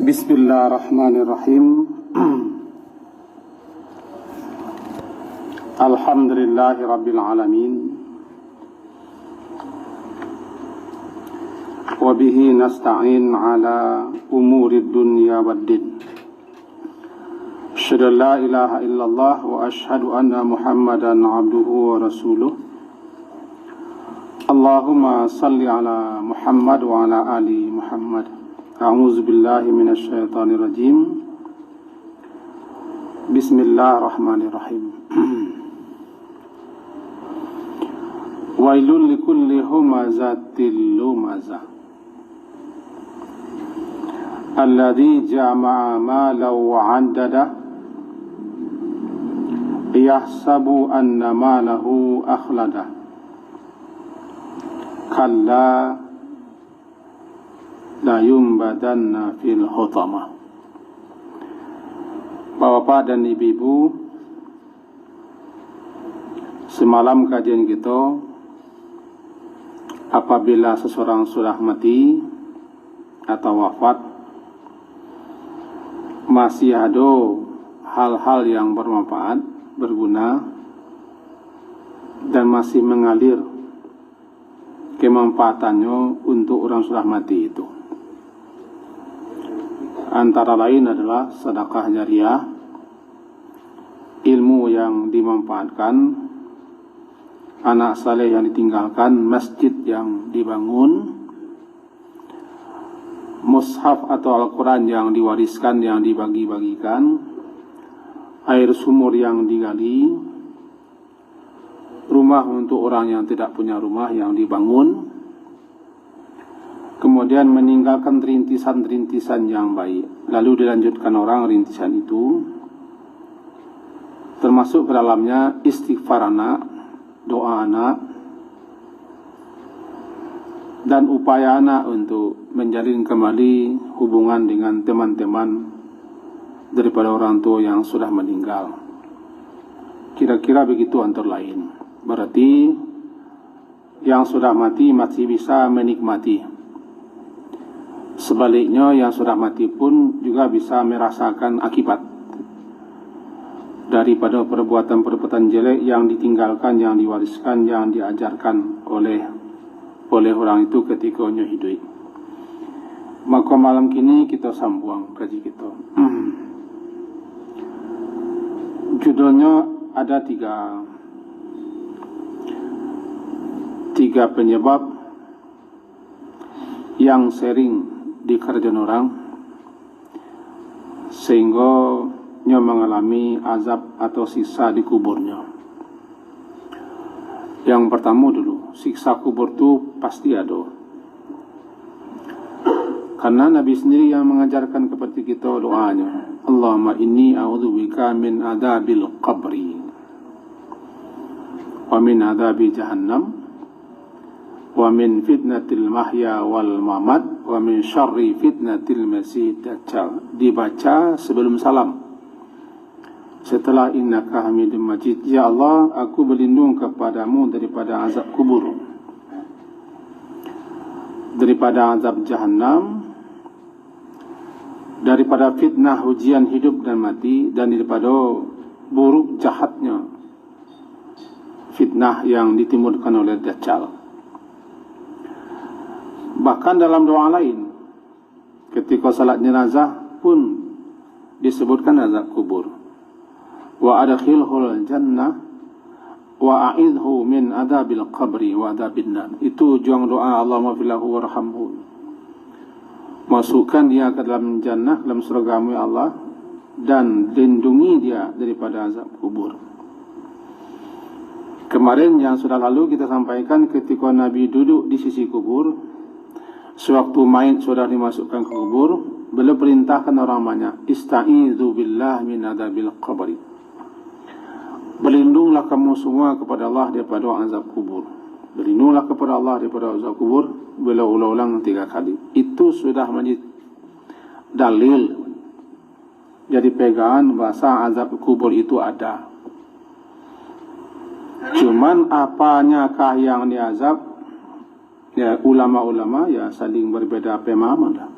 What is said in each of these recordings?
Bismillahirrahmanirrahim. Alhamdulillahi Rabbil Alamin. Wabihi nasta'in ala umuri dunya waddin. Asyhadu an la ilaha illallah wa asyhadu anna Muhammadan abduhu wa rasuluh. Allahumma salli ala Muhammad wa ala ali Muhammad. A'udzu billahi minasy syaithanir rajim. Bismillahirrahmanirrahim. Wailul likulli humazatil lumazah alladzi jama'a malan wa 'addada yahsabu anna malahu akhlada kalla la yumbadanna fil hutamah. Bapak dan ibu-ibu, semalam kajian kita, apabila seseorang sudah mati atau wafat, masih ada hal-hal yang bermanfaat, berguna, dan masih mengalir kemanfaatannya untuk orang sudah mati itu. Antara lain adalah sedekah jariah, ilmu yang dimanfaatkan, anak saleh yang ditinggalkan, masjid yang dibangun, mushaf atau Al-Quran yang diwariskan, yang dibagi-bagikan, air sumur yang digali, rumah untuk orang yang tidak punya rumah yang dibangun, kemudian meninggalkan rintisan-rintisan yang baik, lalu dilanjutkan orang rintisan itu, termasuk ke dalamnya istighfar anak, doa anak, dan upaya anak untuk menjalin kembali hubungan dengan teman-teman daripada orang tua yang sudah meninggal. Kira-kira begitu antara lain. Berarti yang sudah mati masih bisa menikmati. Sebaliknya yang sudah mati pun juga bisa merasakan akibat daripada perbuatan-perbuatan jelek yang ditinggalkan, yang diwariskan, yang diajarkan oleh orang itu ketika hidup. Maka malam kini kita sambung kaji kita. Judulnya ada tiga penyebab yang sering dikerjakan orang sehingga nya mengalami azab atau siksa di kuburnya. Yang pertama dulu, siksa kubur itu pasti ada. Karena Nabi sendiri yang mengajarkan kepada kita doanya, Allahumma inni a'udzubika min adabil qabri wa min adabi jahannam wa min fitnatil mahya wal mamat wa min syarri fitnatil masih dajjal. Dibaca sebelum salam. Setelah innaka hamidun majid, ya Allah, aku berlindung kepadamu daripada azab kubur, daripada azab jahannam, daripada fitnah ujian hidup dan mati, dan daripada buruk jahatnya fitnah yang ditimbulkan oleh dajjal. Bahkan dalam doa lain, ketika salat jenazah pun disebutkan azab kubur. Wa adkhilhul jannah wa a'idhu min adabil qabri wa adabin nar. Itu juang doa Allahumma filahu warhamhu. Masukkan dia ke dalam jannah, dalam surgamu ya Allah, dan lindungi dia daripada azab kubur. Kemarin yang sudah lalu kita sampaikan ketika Nabi duduk di sisi kubur, sewaktu mayit sudah dimasukkan ke kubur, beliau perintahkan orang banyak, ista'idzu billah min adabil qabri. Berlindunglah kamu semua kepada Allah daripada azab kubur. Berlindunglah kepada Allah daripada azab kubur. Beliau ulang-ulang 3 kali. Itu sudah menjadi dalil, jadi pegangan bahasa azab kubur itu ada. Cuman apanyakah yang diazab, ya ulama-ulama ya saling berbeda pemahaman lah.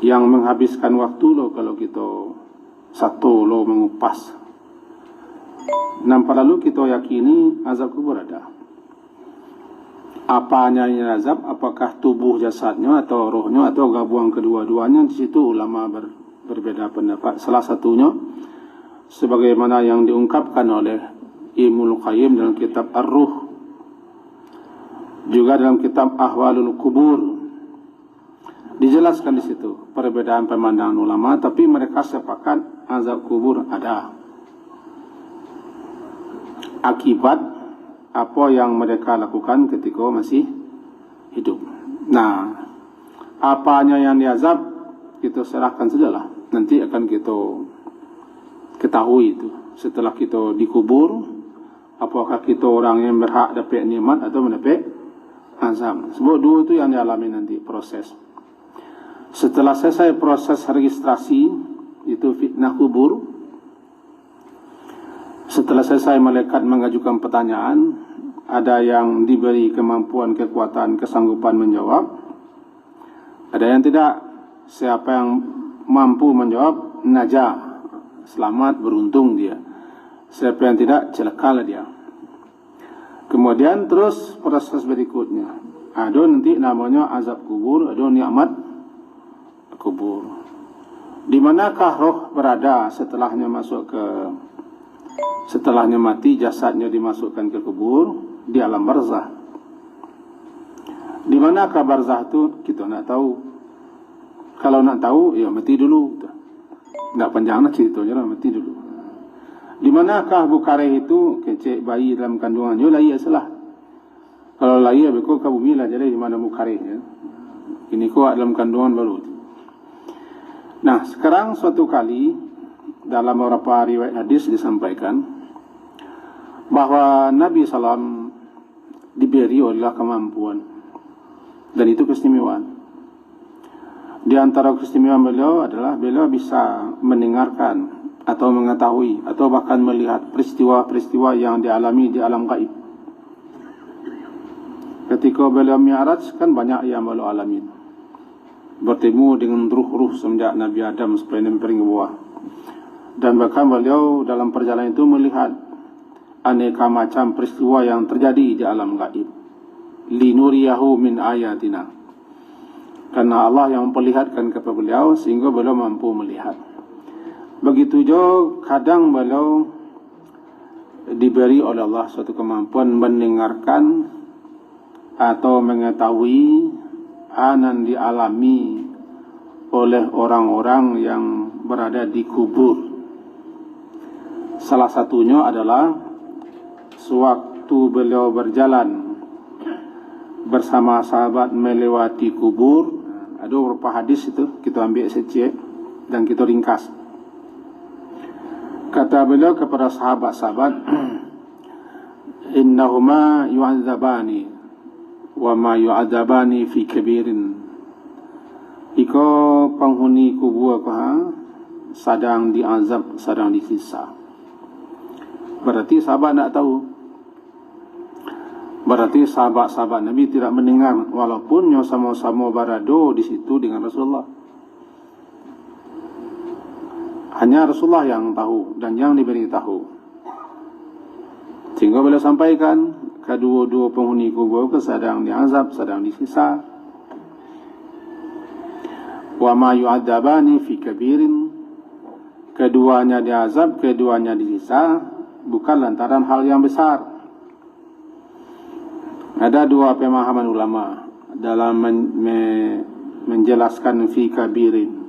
yang menghabiskan waktu lo kalau kita satu lo mengupas. Nampak lalu kita yakini azab kubur ada. Apanya yang azab? Apakah tubuh jasadnya atau rohnya atau gabungan kedua-duanya? Di situ ulama berbeda pendapat. Salah satunya sebagaimana yang diungkapkan oleh Ibnul Qayyim dalam kitab Ar-Ruh, juga dalam kitab Ahwalul Kubur, dijelaskan di situ perbedaan pemandangan ulama, tapi mereka sepakat azab kubur ada. Akibat apa yang mereka lakukan ketika masih hidup. Nah, apanya yang diazab kita serahkan sajalah. Nanti akan kita ketahui itu setelah kita dikubur, apakah kita orang yang berhak dapat nikmat atau mendapat azab. Sebab dua itu yang dialami nanti proses. Setelah selesai proses registrasi itu fitnah kubur, setelah selesai malaikat mengajukan pertanyaan, ada yang diberi kemampuan, kekuatan, kesanggupan menjawab, ada yang tidak. Siapa yang mampu menjawab, najah, selamat, beruntung dia. Siapa yang tidak, celakalah dia. Kemudian terus proses berikutnya, ada nanti namanya azab kubur, ada nikmat kubur. Di manakah roh berada setelahnya setelahnya mati, jasadnya dimasukkan ke kubur? Di alam barzah. Di manakah barzah itu? Kita nak tahu. Kalau nak tahu, ya mati dulu. Tak panjang nak ceritanya lah, mati dulu. Di manakah bukareh itu? Kecik bayi dalam kandungannya, lahir salah. Kalau lahir, beku ke bumi lah, jadi di mana bukarehnya. Ini kuat dalam kandungan baru. Nah, sekarang suatu kali dalam beberapa riwayat hadis disampaikan bahwa Nabi SAW diberi oleh kemampuan, dan itu keistimewaan. Di antara keistimewaan beliau adalah beliau bisa mendengarkan atau mengetahui atau bahkan melihat peristiwa-peristiwa yang dialami di alam gaib. Ketika beliau mi'raj, kan banyak yang beliau alami. Bertemu dengan ruh-ruh semenjak Nabi Adam sampai nempel ke bawah. Dan bahkan beliau dalam perjalanan itu melihat aneka macam peristiwa yang terjadi di alam gaib. Linuriyahu min ayatina. Karena Allah yang memperlihatkan kepada beliau sehingga beliau mampu melihat. Begitu juga kadang beliau diberi oleh Allah suatu kemampuan mendengarkan atau mengetahui anan dialami oleh orang-orang yang berada di kubur. Salah satunya adalah sewaktu beliau berjalan bersama sahabat melewati kubur. Ada beberapa hadis itu kita ambil secik dan kita ringkas. Kata beliau kepada sahabat-sahabat, innahuma yu'adzabani wa ma yu'adzabani fi kabirin. Iko penghuni kubur sedang diazab, sedang disiksa. Berarti sahabat nak tahu. Berarti sahabat-sahabat Nabi tidak mendengar, walaupun sama-sama berada di situ dengan Rasulullah. Hanya Rasulullah yang tahu dan yang diberi tahu. Sehingga beliau sampaikan kedua-dua penghuni kubur sedang diazab, sedang disiksa. Wa ma yu'adzabani fi kabirin. Keduanya diazab, keduanya disiksa, bukan lantaran hal yang besar. Ada dua pemahaman ulama dalam menjelaskan fi kabirin.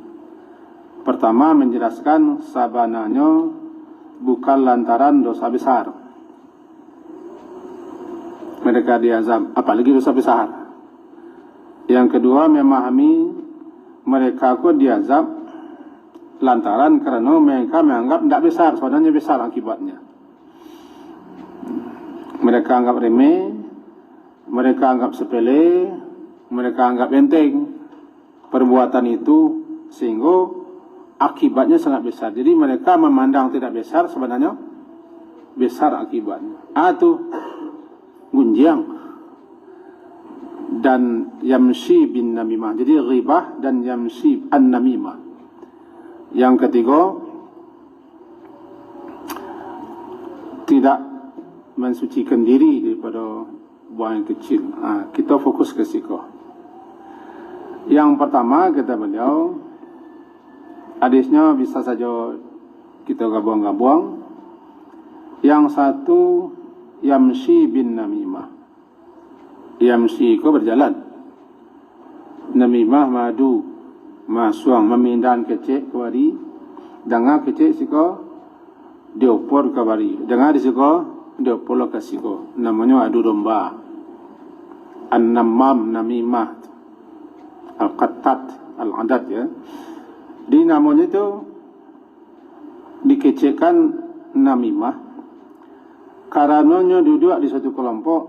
Pertama, menjelaskan sabananya bukan lantaran dosa besar. Mereka diazab, apalagi dosa besar. Yang kedua, memahami mereka kok diazab lantaran karena mereka menganggap tidak besar, sebenarnya besar akibatnya. Mereka anggap remeh, mereka anggap sepele, mereka anggap enteng perbuatan itu, sehingga akibatnya sangat besar. Jadi mereka memandang tidak besar, sebenarnya besar akibatnya. Itu gunjang. dan yamshi bin namimah. Jadi ghibah dan yamshi an-namimah. Yang ketiga, tidak mensucikan diri daripada buang yang kecil. Kita fokus ke situ. Yang pertama kata beliau, hadisnya bisa saja kita gabung-gabung. Yang satu, yamshi bin namimah. Yamshi ko berjalan. Namimah madu, masuang memindahan kecil kewari. Dengar kecil siko diopor kewari. Dengar di siko diopor ke siko. Namanya adu domba. An-namam namimah. Al-qattat al-adat ya. Di namanya itu dikecilkan namimah. Karenanya duduk di satu kelompok,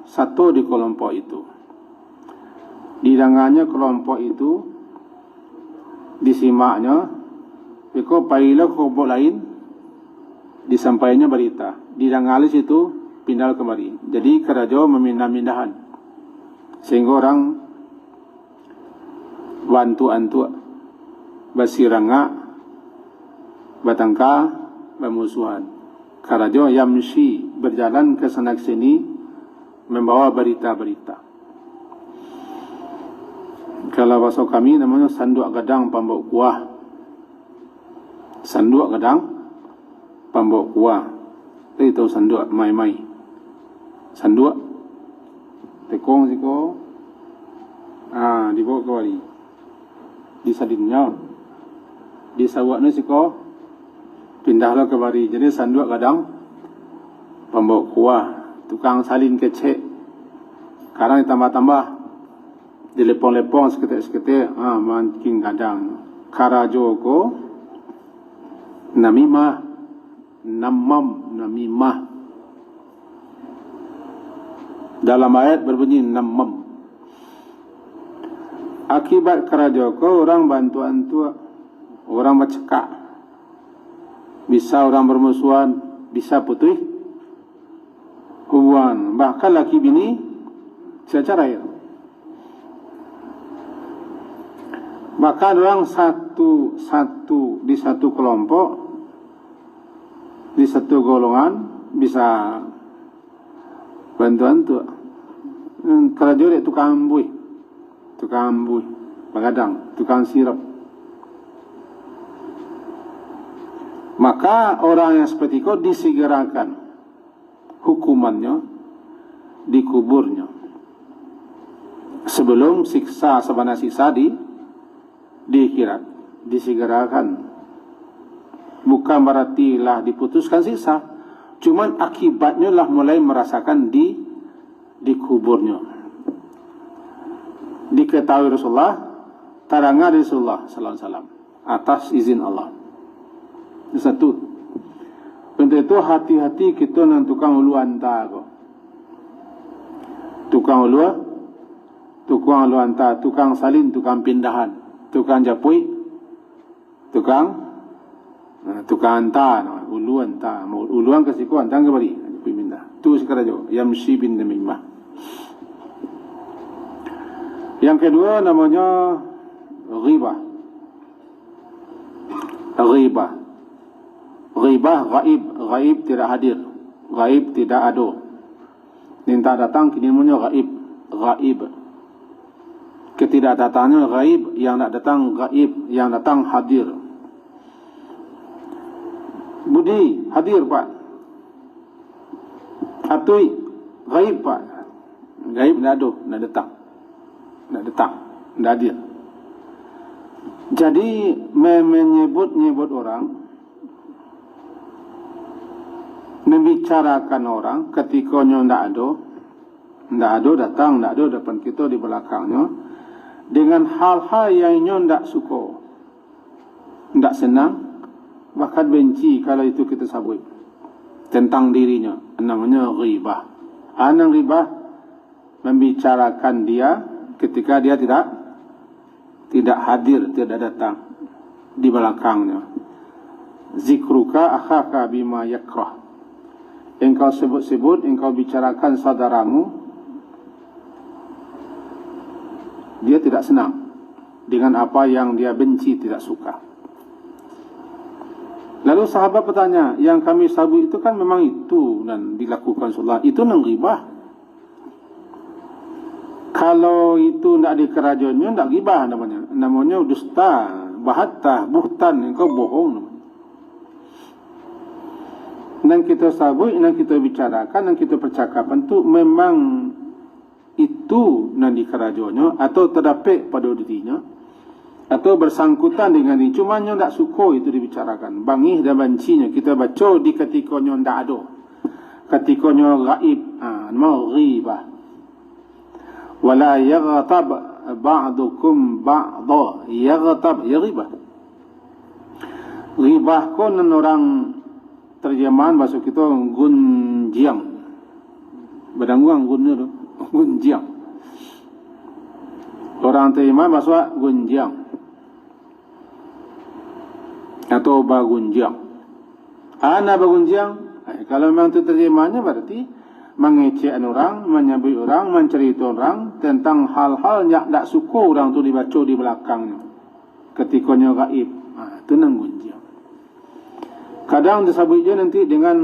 satu di kelompok itu. Di dengannya kelompok itu, disimaknya, jika pailah kelompok lain, disampaikannya berita. Di dengalis itu, pindah kembali. Jadi kerajo memindah-mindahan. Sehingga orang bantu-antu, basiranga, batangka, bermusuhan. Karajo yamshi berjalan ke sana ke sini membawa berita-berita. Kalau bahasa kami namanya sanduk gadang pambok kuah. Sanduk gadang pambok kuah. Itu sanduk mai-mai. Sanduk tekong siko. Dibawa kembali. Disadinnya. Disawaknya siko. Pindahlah ke bari. Jadi sanduk kadang pembawa kuah, tukang salin kecek. Sekarang ditambah-tambah, dilepong-lepong seketik-seketik, mancing kadang. Karajo ko, namimah, namam, namimah. Dalam ayat berbunyi namam. Akibat karajo ko, orang bantu-antu, orang bercekak. Bisa orang bermusuhan, bisa putus hubungan. Bahkan laki bini secara ya. Bahkan orang satu di satu kelompok, di satu golongan bisa bantuan tu. Kalau dia tukang ambui, bagadang, tukang sirap. Maka orang yang seperti itu disegerakan hukumannya, dikuburnya. Sebelum siksa sebenarnya siksa di akhirat disegerakan. Bukan berarti lah diputuskan siksa, cuman akibatnya lah mulai merasakan dikuburnya. Diketahui Rasulullah, terangkan Rasulullah sallallahu alaihi wasallam atas izin Allah. Satu. Untuk itu hati-hati kita dengan tukang ulu anta ko. Tukang ulu anta, tukang salin, tukang pindahan, tukang japui, tukang anta, ulu anta, uluan kasih ko anta kembali, pindah. Tu sekarang jo, yamshi bin namimah. Yang kedua namanya ghibah. Ghibah, gaib tidak hadir, gaib tidak ada. Minta datang kini namanya gaib. Ketidakdatangannya gaib, yang tak datang gaib, yang datang hadir. Budi hadir pak. Atui gaib pak. Gaib tidak ada, tidak datang, tidak hadir. Jadi menyebut orang, membicarakan orang ketika tidak ada datang, tidak ada depan kita di belakangnya, dengan hal-hal yang tidak suka, tidak senang, bahkan benci kalau itu kita sabut tentang dirinya, namanya ghibah. Anang ghibah membicarakan dia ketika dia tidak hadir, tidak datang di belakangnya. Zikruka akhaka bima yakrah. Engkau sebut-sebut, engkau bicarakan saudaramu Dia tidak senang dengan apa yang dia benci, tidak suka. Lalu sahabat bertanya, yang kami sabut itu kan memang itu dan dilakukan Rasulullah, itu nang ghibah. Kalau itu tidak di kerajaannya, tidak ghibah namanya. Namanya dusta, bahattah, buhtan, engkau bohong namanya. Dan kita sabut, dan kita bicarakan, dan kita percakapan itu memang itu yang di kerajaannya, atau terdapat pada dirinya, atau bersangkutan dengan ini. Cuma yang tak suka itu dibicarakan. Bangih dan bancinya kita baca di ketika yang tak ada. Ketika yang gaib. Nama ghibah. Wala yaghtab ba'dukum ba'da. Yaghtab. Ya ghibah. Ghibah kon orang terjemahan bahasa kita gunjiang. Badangguang gunnya tu. Gunjiang. Orang terjemahan bahasa gunjiang. Atau bagunjiang. Ana bagunjiang. Kalau memang itu terjemahannya berarti mengecekan orang, menyebut orang, mencerita orang tentang hal-hal yang tak suka orang tu dibaca di belakangnya ketikanya gaib. Itu nang gunjiang. Kadang disebut je nanti dengan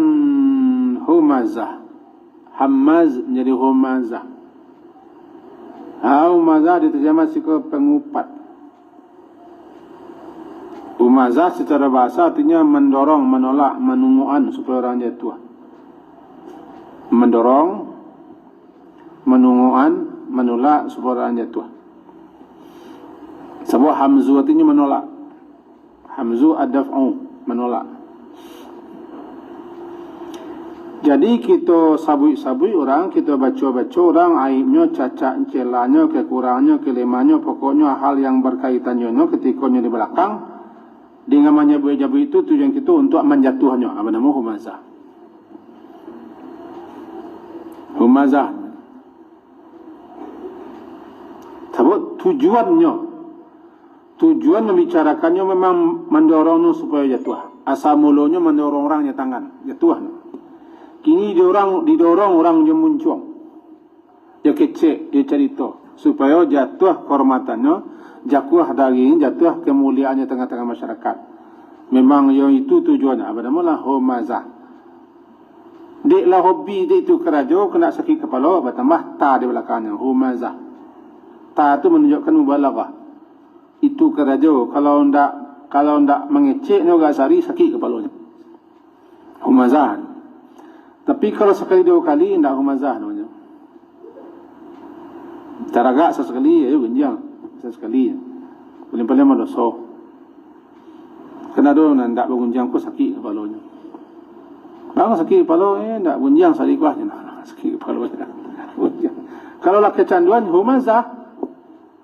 humazah. Hamaz menjadi humazah. Humazah diterjemah sebagai pengupat. Humazah secara bahasa artinya mendorong, menolak, menunguan supaya orang jatuh. Mendorong, menunguan, menolak supaya orang jatuh. Sebab hamzu artinya menolak. Hamzu ad-daf'u, menolak. Jadi kita sabui-sabui orang, kita baca-baca orang, aibnya, cacat, celanya, kekurangannya, kelemahannya, pokoknya hal yang berkaitannya ketikanya di belakang. Dengan menyebut-nyebut itu tujuan kita untuk menjatuhnya. Apa nama humazah? Humazah. Sebab tujuan membicarakannya memang mendorongnya supaya jatuh. Asal mulanya mendorong orangnya tangan jatuh. Kini didorong orang yang muncul. Dia kecek, dia cerita supaya jatuh kehormatannya, jatuh daging, jatuh kemuliaannya tengah-tengah masyarakat. Memang yang itu tujuannya. Apa nama? Humazah. Deklah hobi dia itu kerajo, kena sakit kepala, bertambah ta di belakangnya. Humazah. Ta itu menunjukkan mubalaghah. Itu kerajo. Kalau ndak mengecek, nyoga sari sakit kepalanya. Humazah. Tapi kalau sekali dua kali, ndak humazah namanya. Teragak sesekali, ya genjang. Sesekali. Paling-paling ada dosa. Kena do nak bergunjang ko sakit kepalanya. Bang sakit kepala ndak gunjang sari kuah je nah. Sakit kepala. Kalau lah kecanduan humazah,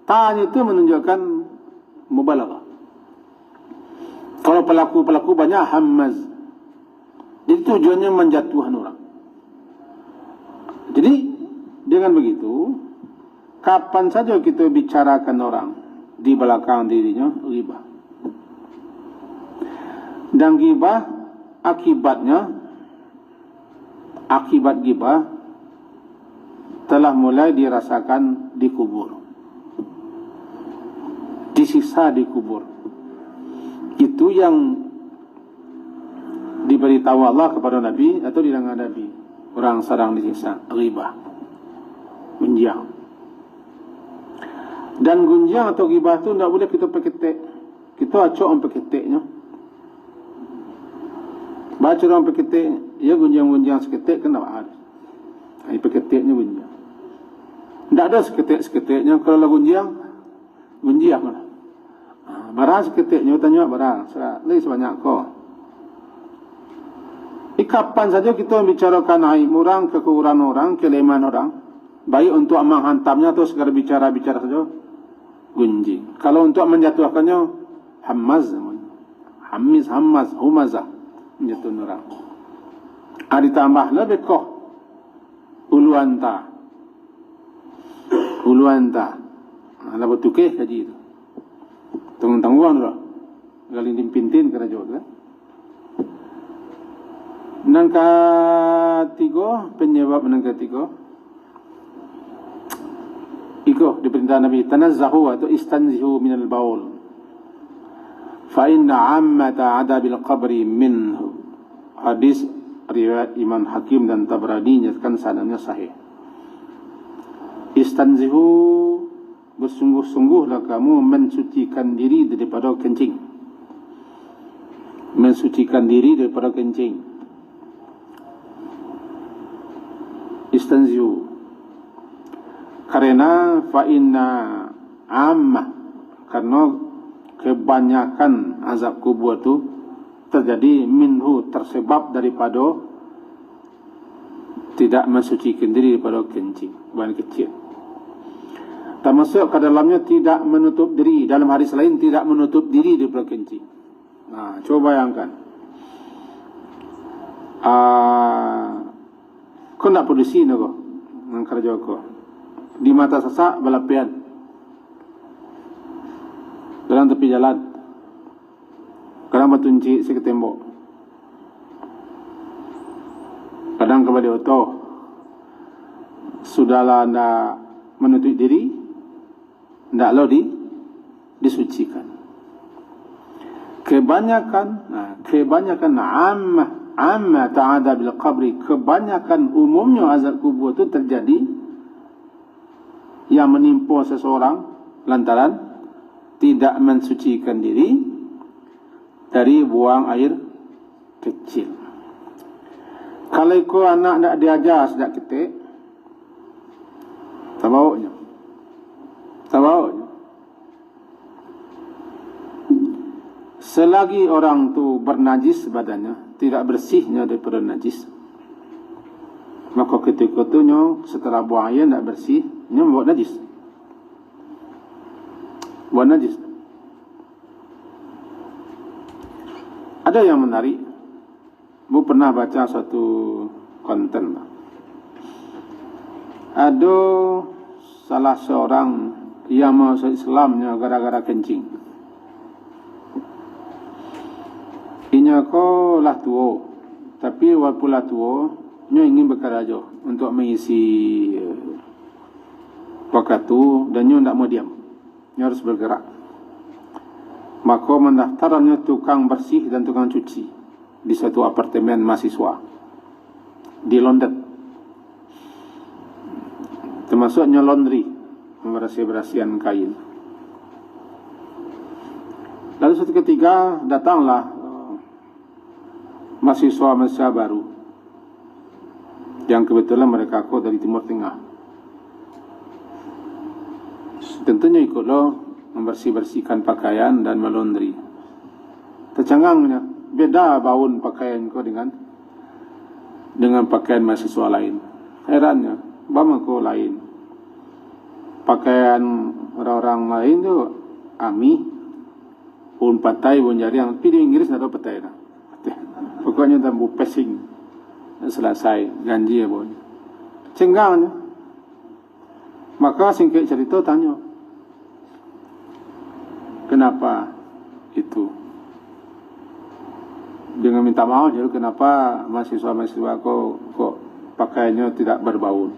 tanya itu menunjukkan mubalaghah. Kalau pelaku banyak hamaz. Jadi tujuannya menjatuhkan orang. Jadi dengan begitu, kapan saja kita bicarakan orang di belakang dirinya, ghibah. Dan ghibah akibat ghibah telah mulai dirasakan di kubur. Disiksa di kubur. Itu yang diberitahu Allah kepada Nabi atau di tangan Nabi. Orang sedang disiksa, ghibah. Gunjang. Dan gunjang atau ghibah itu tidak boleh kita peketek. Kita acok orang peketeknya. Baca orang peketek, ya gunjang-gunjang seketek kan tak ada. Ini peketeknya gunjang. Tak ada seketek-seketeknya. Kalau lah gunjang lah. Barang seketeknya, tanya barang. Lagi sebanyak kau. Kapan saja kita bicarakan aib orang, kekurangan orang, kelemahan orang, baik untuk menghantamnya atau sekadar bicara-bicara saja, gunjing. Kalau untuk menjatuhkannya, hamaz, humazah, menjatuhkan orang. Ditambah lebih koh, uluanta. Ada betukeh kaji itu. Tunggu-tungguan lah. Galing dimpintin kerajaan kan. Nang ketiga, penyebab nang ketiga, Iko diperintah Nabi, tanazzahu atau istanzihu minal baul. Fa inna ammata adabil qabri minhu. Hadis riwayat Imam Hakim dan Tabrani nyatakan sanadnya sahih. Istanzihu, bersungguh-sungguhlah kamu mensucikan diri daripada kencing. Mensucikan diri daripada kencing. Istanzihu. Karena fa'inna ammah, karena kebanyakan azab kubur itu terjadi minhu, tersebab daripada tidak mensucikan diri daripada kencing, buang kecil. Termasuk ke dalamnya tidak menutup diri, dalam hadis lain tidak menutup diri daripada kencing. Nah, coba bayangkan. Kau nak produksi nak kau, kerja kau. Di mata sasak balapian dalam tepi jalan, kadang bertunci ke tembok, kadang kembali oto. Sudahlah anda menutup diri, tidak lo disucikan. Kebanyakan amma ta'ada bil qabri, kebanyakan umumnya azab kubur itu terjadi yang menimpa seseorang lantaran tidak mensucikan diri dari buang air kecil. Kalau ikut anak nak diajar sejak kecil, tak baunya. Selagi orang tu bernajis badannya, tidak bersihnya daripada najis, maka ketika itu setelah buang air tidak bersih, buat najis. Buat najis. Ada yang menarik. Bu pernah baca suatu konten. Ada salah seorang yang masuk Islamnya gara-gara kencing. Inya ko lah tua, tapi walaupun lah tua, nya ingin bekerja untuk mengisi waktu tu, dan nya tidak mau diam, nya harus bergerak. Maka mendaftarannya tukang bersih dan tukang cuci di suatu apartemen mahasiswa di London, termasuknya laundry, membersih-bersihkan kain. Lalu suatu ketika datanglah mahasiswa baru yang kebetulan mereka dari Timur Tengah. Tentunya ikutlah membersih-bersihkan pakaian dan melondri. Tercengangnya, beda baun pakaian kau dengan pakaian mahasiswa lain. Herannya, bagaimana kau lain? Pakaian orang-orang lain tu ami, pun patai, pun jari, tapi di Inggris tak ada patai lah. Pokoknya tambu pesing selesai ganji ya pun. Cenggangnya. Maka singkat cerita tanya, kenapa itu? Dengan minta maaf, jadi kenapa mahasiswa-mahasiswa kok pakaiannya tidak berbau?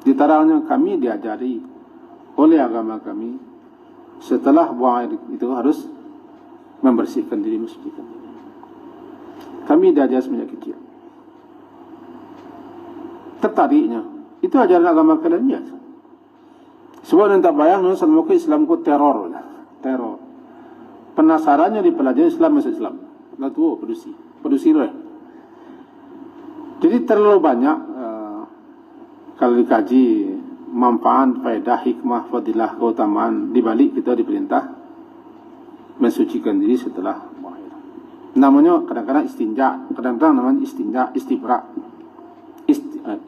Diterangnya kami diajari oleh agama kami, setelah buang air itu harus membersihkan diri, mensucikan diri. Kami diajar semenjak kecil. Tertariknya, itu ajaran agama kalian ya. Sebab nanti bayang, selama Islam ku teror. Penasarannya dipelajari Islam masuk Islam. Lalu tu produksi lah. Jadi terlalu banyak kalau dikaji manfaat, faedah, hikmah, fadilah, keutamaan di balik kita diperintah mensucikan diri setelah buang air. Namanya kadang-kadang istinja, kadang-kadang namanya istinja, istibra,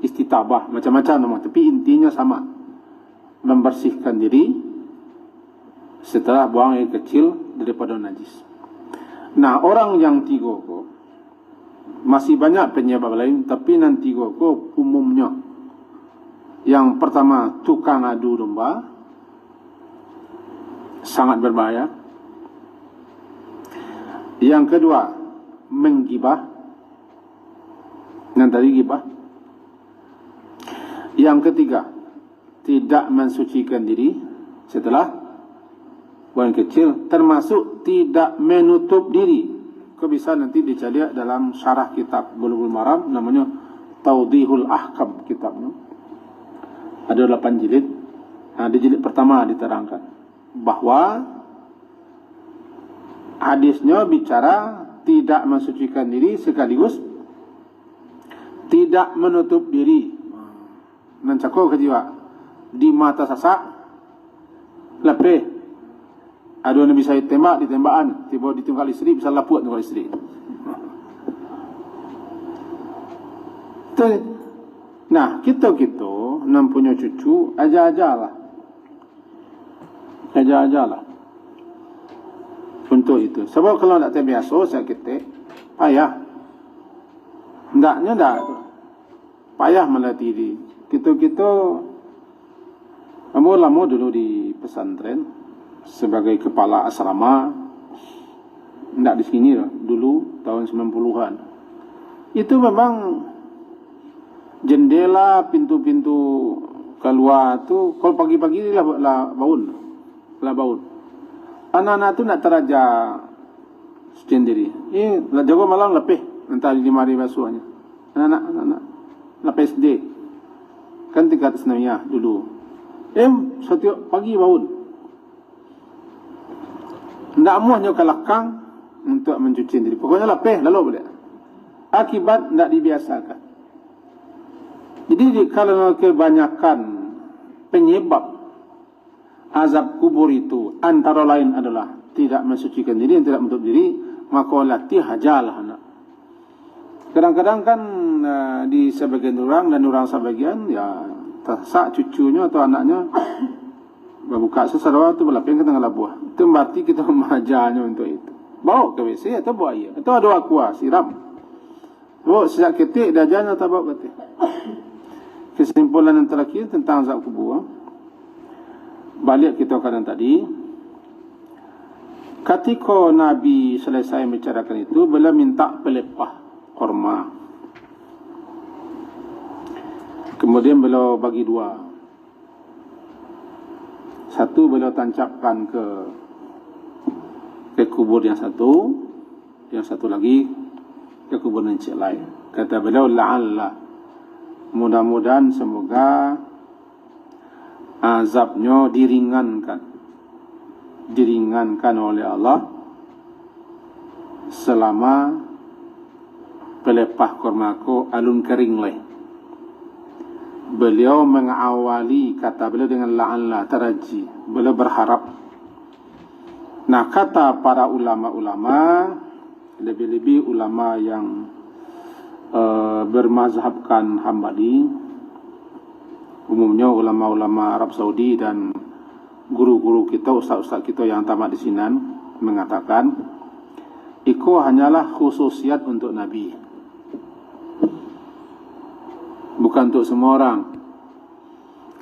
istitabah, macam-macam nama, tapi intinya sama. Membersihkan diri setelah buang air kecil daripada najis. Nah, orang yang tiga kok masih banyak penyebab lain, tapi nanti kok umumnya yang pertama tukang adu domba, sangat berbahaya. Yang kedua menggibah, yang tadi gibah. Yang ketiga tidak mensucikan diri setelah buang kecil, termasuk tidak menutup diri. Kau bisa nanti dicari dalam syarah kitab Bulughul Maram, namanya Tawdihul Ahkam kitabnya. Ada 8 jilid. Di jilid pertama diterangkan bahwa hadisnya bicara tidak mensucikan diri sekaligus tidak menutup diri. Mencakap ke jiwa di mata sasak lepeh. Ada yang bisa ditembak, ditembakan, tiba ditunggal isteri, bisa laput tunggal isteri. Nah, kita punya cucu, aja-ajalah. Aja-ajalah. Untuk itu. Sebab kalau tak terbiasa, saya kata, payah. Hendaknya tak. Payah melatih diri. Kita lama dulu di pesantren sebagai kepala asrama. Tidak di sini lah, dulu tahun 90-an. Itu memang jendela, pintu-pintu keluar tu, kalau pagi-pagi lah baun. Anak-anak tu nak teraja sendiri. Lah jaga malam lebih, entah 5 hari basuhnya. Anak-anak lapis SD. Kan tingkat senawiyah dulu. Setiap pagi baun. Ndak muahnya ke lakang untuk mencuci diri. Pokoknya lapis lalu boleh. Akibat ndak dibiasakan. Jadi kalau kebanyakan penyebab azab kubur itu antara lain adalah tidak mensucikan diri dan tidak menutup diri, maka latih hajalah anak. Kadang-kadang kan di sebagian orang dan orang sebagian ya tersak cucunya atau anaknya buka sesuatu tu berlapis ke tengah labuah. Itu berarti kita mengajarnya untuk itu. Bawa ke WC atau bawa air atau ada aqua siram. Bawa sejak ketik dah jalan atau bawa ketik. Kesimpulan yang terakhir tentang azab kubur. Balik kita kadang tadi. Ketika Nabi selesai membicarakan itu, beliau minta pelepah korma. Kemudian beliau bagi 2. Satu beliau tancapkan ke kubur yang satu. Yang satu lagi ke kubur yang lain. Kata beliau, la'alla. Mudah-mudahan semoga azabnya diringankan oleh Allah selama pelepah kormaku alun kering leh. Beliau mengawali kata beliau dengan la'alla taraji. Beliau berharap. Nah, kata para ulama-ulama, lebih-lebih ulama yang bermazhabkan Hambali, umumnya ulama-ulama Arab Saudi dan guru-guru kita, ustaz-ustaz kita yang tamat di Sinan mengatakan itu hanyalah khususiat untuk Nabi, bukan untuk semua orang.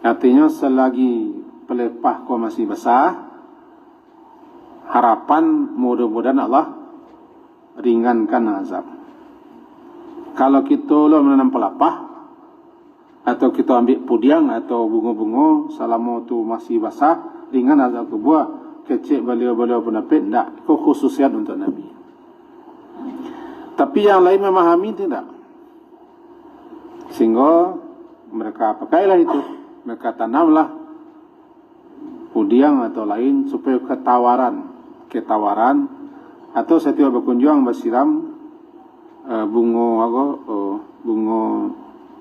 Artinya selagi pelepah kau masih basah, harapan mudah-mudahan Allah ringankan azab. Kalau kita menanam pelapah atau kita ambil pudiang atau bunga-bunga selama tu masih basah, ringan azab kubur. Kecil beliau-beliau pun dapat, tak. Itu khususiat untuk Nabi. Tapi yang lain memahami tidak. Sehingga mereka pakailah itu. Mereka tanamlah pudiang atau lain supaya ketawaran atau setiap berkunjung bersiram bunga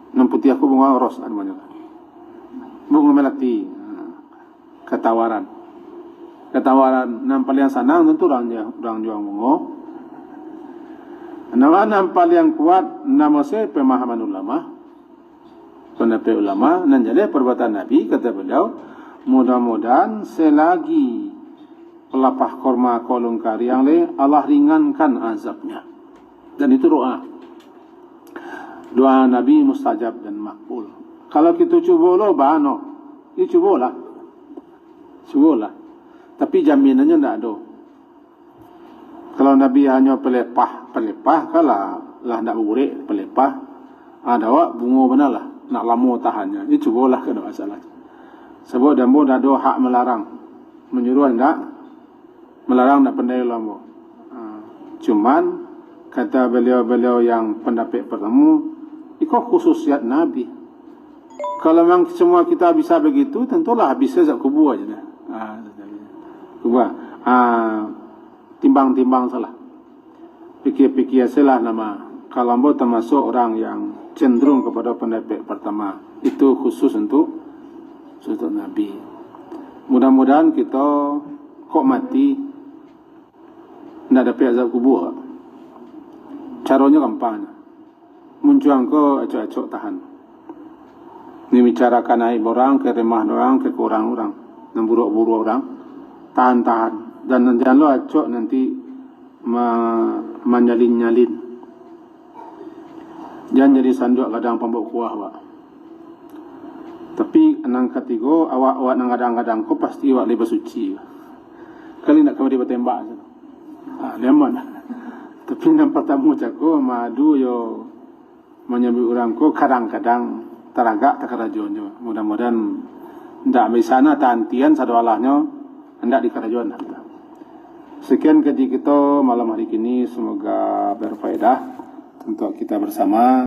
nan putih aku bunga ros namanya. Bunga melati. Ketawaran nampal yang sanang tentu orang juang bunga. Nama nampal yang kuat nama saya pemahaman ulama. Pendapat ulama nan jadi perbuatan Nabi, kata beliau, mudah-mudahan selagi pelapah korma kolong kariang le Allah ringankan azabnya. Dan itu doa Nabi mustajab dan makbul. Kalau kita cuba lo bano, ini cubalah. Tapi jaminannya tidak ada. Kalau Nabi hanya pelepah, kalau lah tidak berurek pelepah, ada bunga benar lah, nak lama tahannya. Ini cubalah, kena masalah. Sebab dambo dah ada hak melarang, menyuruh hendak melarang nak pandai lambo. Cuman kata beliau-beliau yang pendapat pertama, ikut khususiat Nabi. Kalau memang semua kita bisa begitu, tentulah bisa zat kubur aja dah. Kubur. Timbang-timbang salah. Pikir-pikir salah nama. Kalau ambo termasuk orang yang cenderung kepada pendapat pertama, itu khusus untuk Nabi. Mudah-mudahan kita kok mati tidak dapat azab kubur. Caranya gampang. Muncul ke acok-acok tahan. Ini bicarakan aib orang, ke remah orang, ke kurang orang, dan buruk-buruk orang, tahan-tahan. Dan jangan lo acok nanti menyalin-nyalin. Jangan jadi sanduk kadang pambok kuah, Pak. Tapi nang ketiga, awak nang kadang-kadang ko pasti awak lebih suci. Kali nak kembali bertembak. Lemon. Tapi nang pertama cakap madu yo menyebut orang ko kadang-kadang teragak tak kerajonyo. Mudah-mudahan ndak bisana tantian sadawalahnya hendak di kerajon. Sekian kaji kita malam hari ini, semoga berfaedah untuk kita bersama.